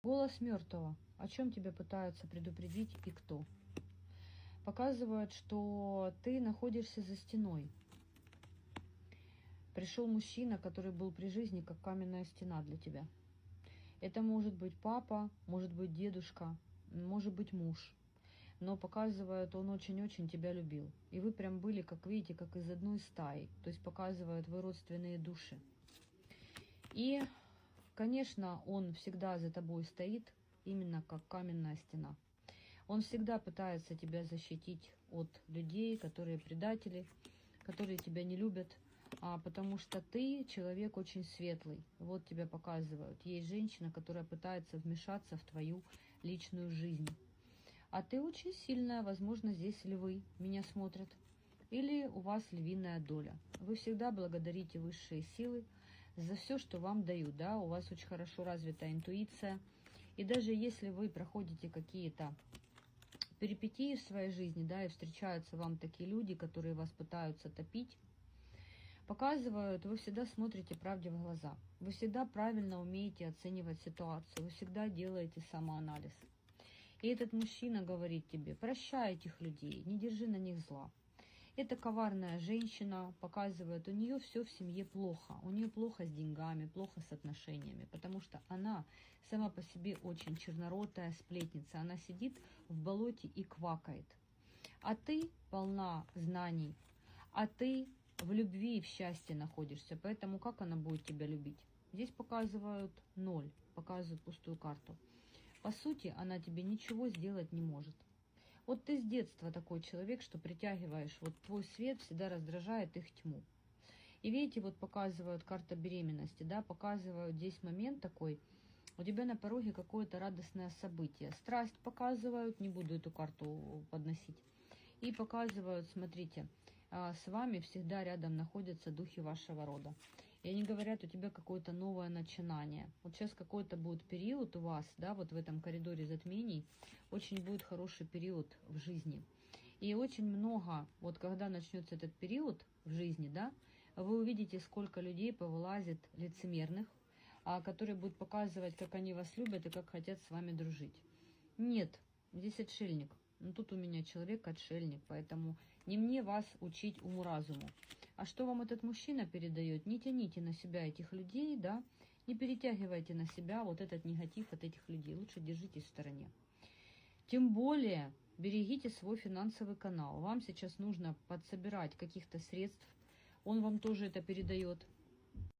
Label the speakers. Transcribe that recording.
Speaker 1: Голос мертвого. О чем тебя пытаются предупредить и кто? Показывают, что ты находишься за стеной. Пришел мужчина, который был при жизни, как каменная стена для тебя. Это может быть папа, может быть дедушка, может быть муж. Но показывают, он очень-очень тебя любил. И вы прям были, как видите, как из одной стаи. То есть показывают, вы родственные души. И, конечно, он всегда за тобой стоит, именно как каменная стена. Он всегда пытается тебя защитить от людей, которые предатели, которые тебя не любят, потому что ты человек очень светлый. Вот тебя показывают. Есть женщина, которая пытается вмешаться в твою личную жизнь. А ты очень сильная, возможно, здесь львы меня смотрят. Или у вас львиная доля. Вы всегда благодарите высшие силы за все, что вам дают. Да? У вас очень хорошо развита интуиция. И даже если вы проходите какие-то перипетии в своей жизни, да, и встречаются вам такие люди, которые вас пытаются топить, показывают, вы всегда смотрите правде в глаза. Вы всегда правильно умеете оценивать ситуацию. Вы всегда делаете самоанализ. И этот мужчина говорит тебе: прощай этих людей, не держи на них зла. Это коварная женщина, показывает, у нее все в семье плохо. У нее плохо с деньгами, плохо с отношениями, потому что она сама по себе очень черноротая сплетница. Она сидит в болоте и квакает. А ты полна знаний, а ты в любви и в счастье находишься. Поэтому как она будет тебя любить? Здесь показывают 0, показывают пустую карту. По сути, она тебе ничего сделать не может. Вот ты с детства такой человек, что притягиваешь, вот твой свет всегда раздражает их тьму. И видите, вот показывают карта беременности, да, показывают здесь момент такой, у тебя на пороге какое-то радостное событие. Страсть показывают, не буду эту карту подносить. И показывают, смотрите, с вами всегда рядом находятся духи вашего рода. И они говорят, у тебя какое-то новое начинание. Вот сейчас какой-то будет период у вас, да, вот в этом коридоре затмений, очень будет хороший период в жизни. И очень много, вот когда начнется этот период в жизни, да, вы увидите, сколько людей повылазит лицемерных, которые будут показывать, как они вас любят и как хотят с вами дружить. Нет, здесь отшельник. Но тут у меня человек-отшельник, поэтому не мне вас учить уму-разуму. А что вам этот мужчина передает? Не тяните на себя этих людей, да, не перетягивайте на себя вот этот негатив от этих людей. Лучше держитесь в стороне. Тем более берегите свой финансовый канал. Вам сейчас нужно подсобирать каких-то средств. Он вам тоже это передает.